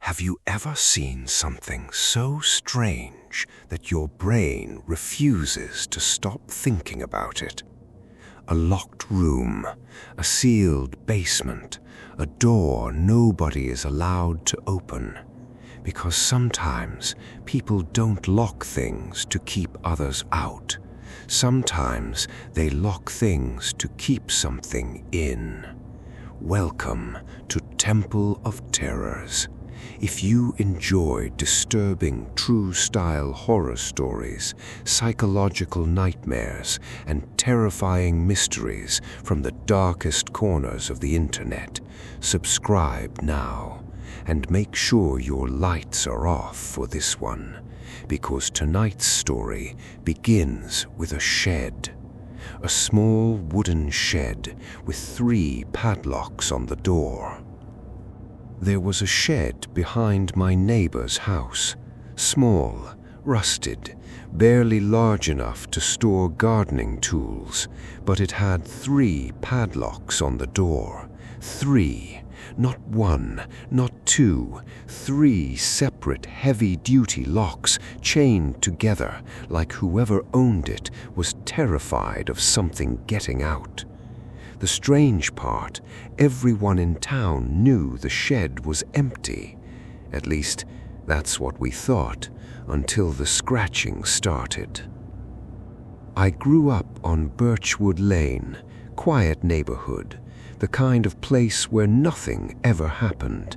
Have you ever seen something so strange that your brain refuses to stop thinking about it? A locked room, a sealed basement, a door nobody is allowed to open. Because sometimes people don't lock things to keep others out. Sometimes they lock things to keep something in. Welcome to Temple of Terrors. If you enjoy disturbing true-style horror stories, psychological nightmares, and terrifying mysteries from the darkest corners of the internet, subscribe now, and make sure your lights are off for this one, because tonight's story begins with a shed. A small wooden shed with 3 padlocks on the door. There was a shed behind my neighbor's house, small, rusted, barely large enough to store gardening tools, but it had 3 padlocks on the door. 3, not 1, not 2, 3 separate heavy-duty locks chained together like whoever owned it was terrified of something getting out. The strange part, everyone in town knew the shed was empty. At least, that's what we thought, until the scratching started. I grew up on Birchwood Lane, quiet neighborhood, the kind of place where nothing ever happened.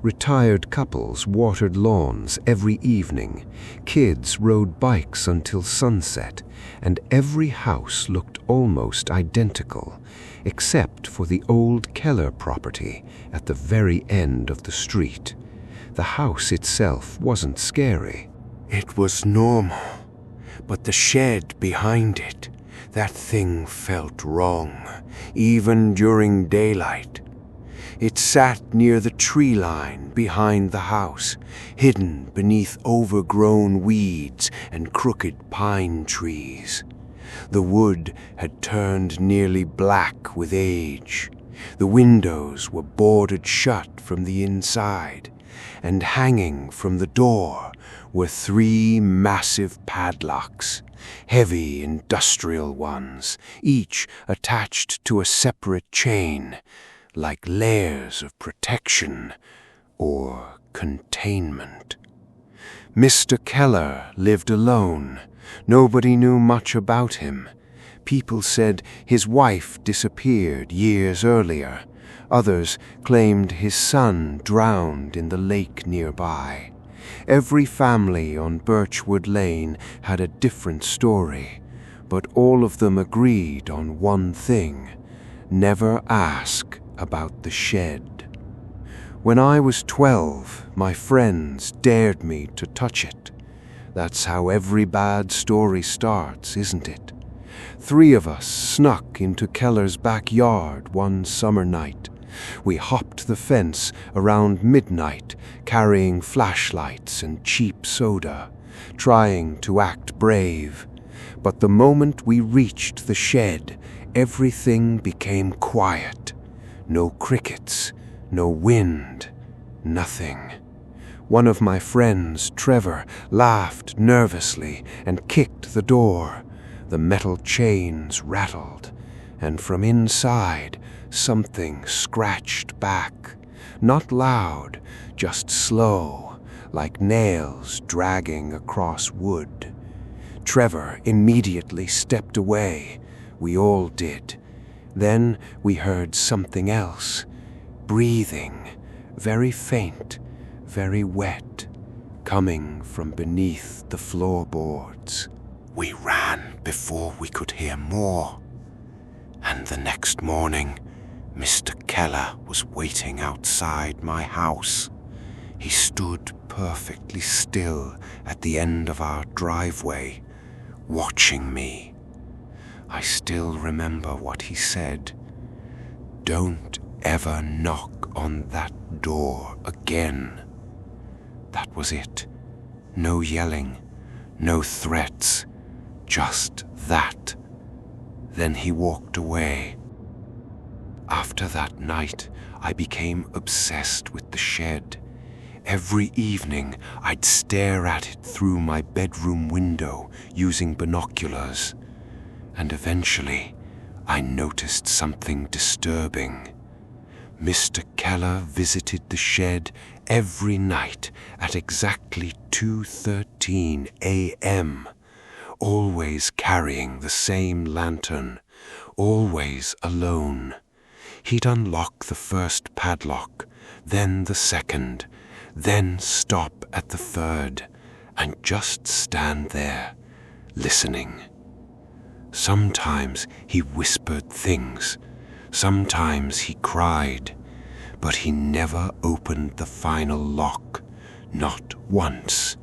Retired couples watered lawns every evening, kids rode bikes until sunset, and every house looked almost identical, except for the old Keller property at the very end of the street. The house itself wasn't scary. It was normal, but the shed behind it, that thing felt wrong, even during daylight. It sat near the tree line behind the house, hidden beneath overgrown weeds and crooked pine trees. The wood had turned nearly black with age. The windows were boarded shut from the inside, and hanging from the door were 3 massive padlocks, heavy industrial ones, each attached to a separate chain, like layers of protection or containment. Mr. Keller lived alone. Nobody knew much about him. People said his wife disappeared years earlier. Others claimed his son drowned in the lake nearby. Every family on Birchwood Lane had a different story, but all of them agreed on one thing: never ask about the shed. When I was 12, my friends dared me to touch it. That's how every bad story starts, isn't it? 3 of us snuck into Keller's backyard one summer night. We hopped the fence around midnight, carrying flashlights and cheap soda, trying to act brave. But the moment we reached the shed, everything became quiet. No crickets, no wind, nothing. One of my friends, Trevor, laughed nervously and kicked the door. The metal chains rattled, and from inside, something scratched back. Not loud, just slow, like nails dragging across wood. Trevor immediately stepped away. We all did. Then we heard something else. Breathing, very faint, very wet, coming from beneath the floorboards. We ran before we could hear more. And the next morning, Mr. Keller was waiting outside my house. He stood perfectly still at the end of our driveway, watching me. I still remember what he said. "Don't ever knock on that door again." That was it. No yelling, no threats, just that. Then he walked away. After that night, I became obsessed with the shed. Every evening, I'd stare at it through my bedroom window using binoculars. And eventually, I noticed something disturbing. Mr. Keller visited the shed every night at exactly 2:13 a.m., always carrying the same lantern, always alone. He'd unlock the first padlock, then the second, then stop at the third, and just stand there, listening. Sometimes he whispered things, sometimes he cried, but he never opened the final lock, not once.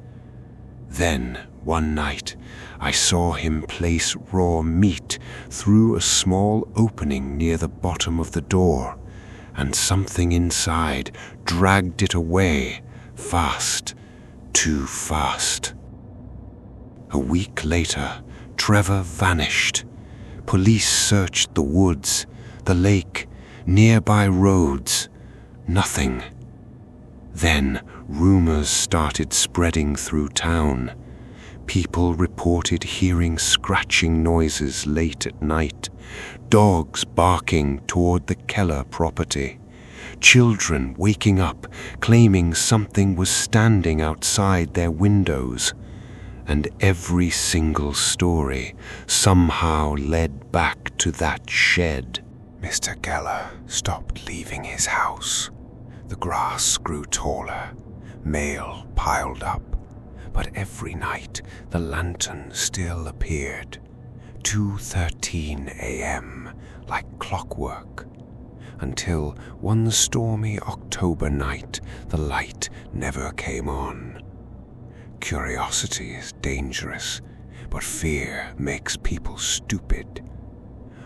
Then, one night, I saw him place raw meat through a small opening near the bottom of the door, and something inside dragged it away, fast, too fast. A week later, Trevor vanished. Police searched the woods, the lake, nearby roads. Nothing. Then rumors started spreading through town. People reported hearing scratching noises late at night, dogs barking toward the Keller property, children waking up claiming something was standing outside their windows. And every single story somehow led back to that shed. Mr. Keller stopped leaving his house. The grass grew taller, mail piled up, but every night the lantern still appeared. 2:13 a.m., like clockwork. Until one stormy October night, the light never came on. Curiosity is dangerous, but fear makes people stupid.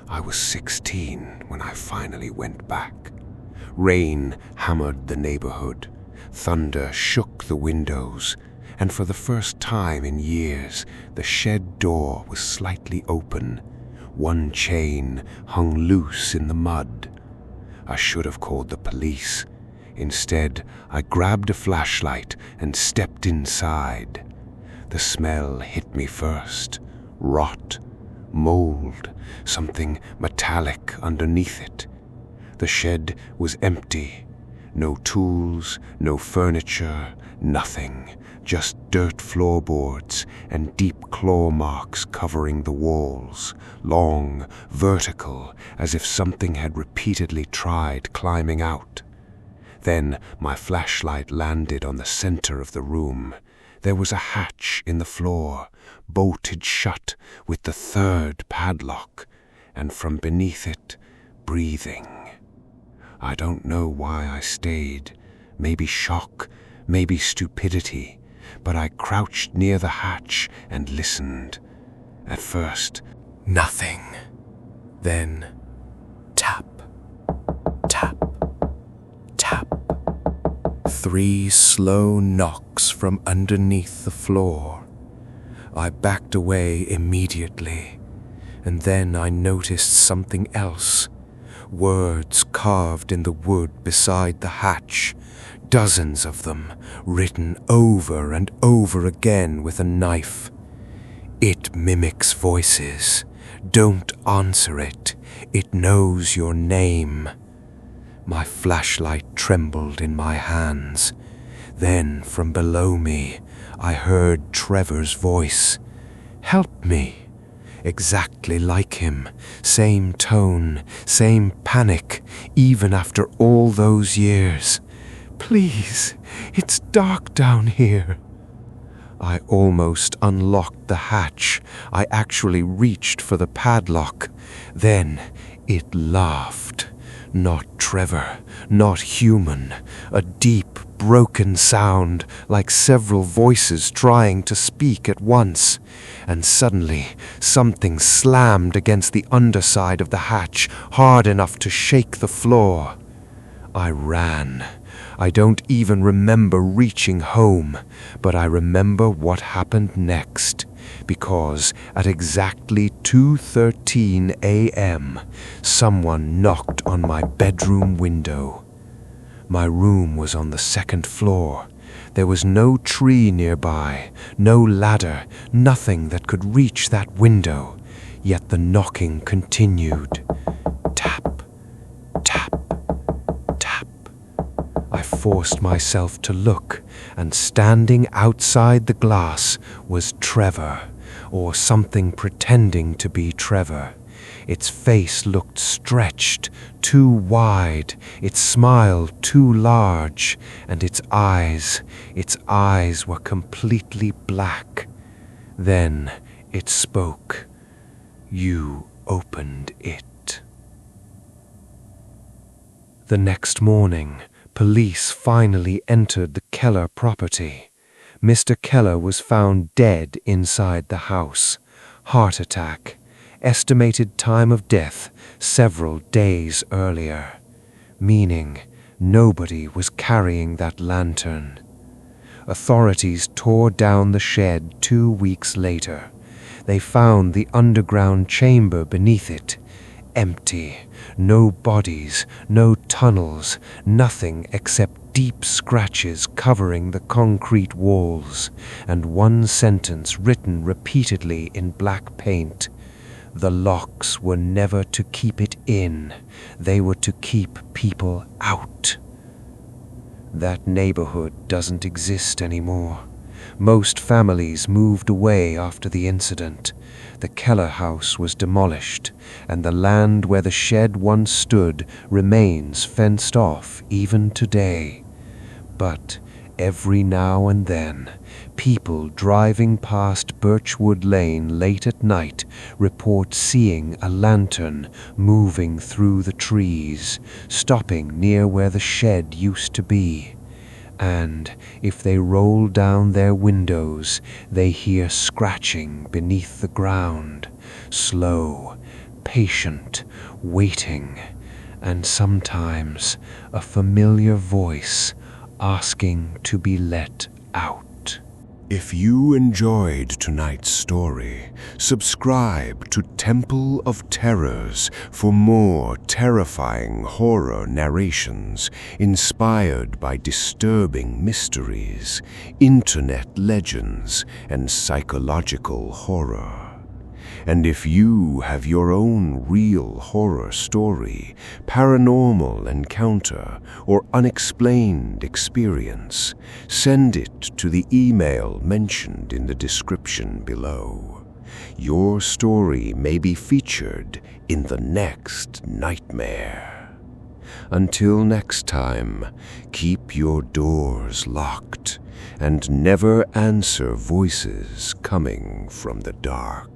I was 16 when I finally went back. Rain hammered the neighborhood, thunder shook the windows, and for the first time in years, the shed door was slightly open. One chain hung loose in the mud. I should have called the police. Instead, I grabbed a flashlight and stepped inside. The smell hit me first. Rot, mold, something metallic underneath it. The shed was empty. No tools, no furniture, nothing. Just dirt floorboards and deep claw marks covering the walls, long, vertical, as if something had repeatedly tried climbing out. Then my flashlight landed on the center of the room. There was a hatch in the floor, bolted shut with the third padlock, and from beneath it, breathing. I don't know why I stayed. Maybe shock, maybe stupidity, but I crouched near the hatch and listened. At first, nothing. Then, tap, tap, tap. 3 slow knocks from underneath the floor. I backed away immediately, and then I noticed something else. Words carved in the wood beside the hatch, dozens of them, written over and over again with a knife. It mimics voices. Don't answer it. It knows your name. My flashlight trembled in my hands. Then, from below me, I heard Trevor's voice. "Help me." Exactly like him. Same tone, same panic, even after all those years. "Please, it's dark down here." I almost unlocked the hatch. I actually reached for the padlock. Then it laughed. Not Trevor, not human. A deep, broken sound, like several voices trying to speak at once. And suddenly, something slammed against the underside of the hatch, hard enough to shake the floor. I ran. I don't even remember reaching home, but I remember what happened next, because at exactly 2:13 a.m., someone knocked on my bedroom window. My room was on the second floor, There was no tree nearby, no ladder, nothing that could reach that window, yet the knocking continued. Tap, tap, tap. I forced myself to look, and standing outside the glass was Trevor, or something pretending to be Trevor. Its face looked stretched, too wide, its smile too large, and its eyes were completely black. Then it spoke. You opened it. The next morning, police finally entered the Keller property. Mr. Keller was found dead inside the house. Heart attack. Estimated time of death several days earlier. Meaning nobody was carrying that lantern. Authorities tore down the shed 2 weeks later. They found the underground chamber beneath it. Empty. No bodies, no tunnels, nothing except deep scratches covering the concrete walls, and one sentence written repeatedly in black paint. The locks were never to keep it in. They were to keep people out. That neighborhood doesn't exist anymore. Most families moved away after the incident. The Keller house was demolished, and the land where the shed once stood remains fenced off even today. But every now and then, people driving past Birchwood Lane late at night report seeing a lantern moving through the trees, stopping near where the shed used to be. And if they roll down their windows, they hear scratching beneath the ground, slow, patient, waiting, and sometimes a familiar voice asking to be let out. If you enjoyed tonight's story, subscribe to Temple of Terrors for more terrifying horror narrations inspired by disturbing mysteries, internet legends, and psychological horror. And if you have your own real horror story, paranormal encounter, or unexplained experience, send it to the email mentioned in the description below. Your story may be featured in the next nightmare. Until next time, keep your doors locked and never answer voices coming from the dark.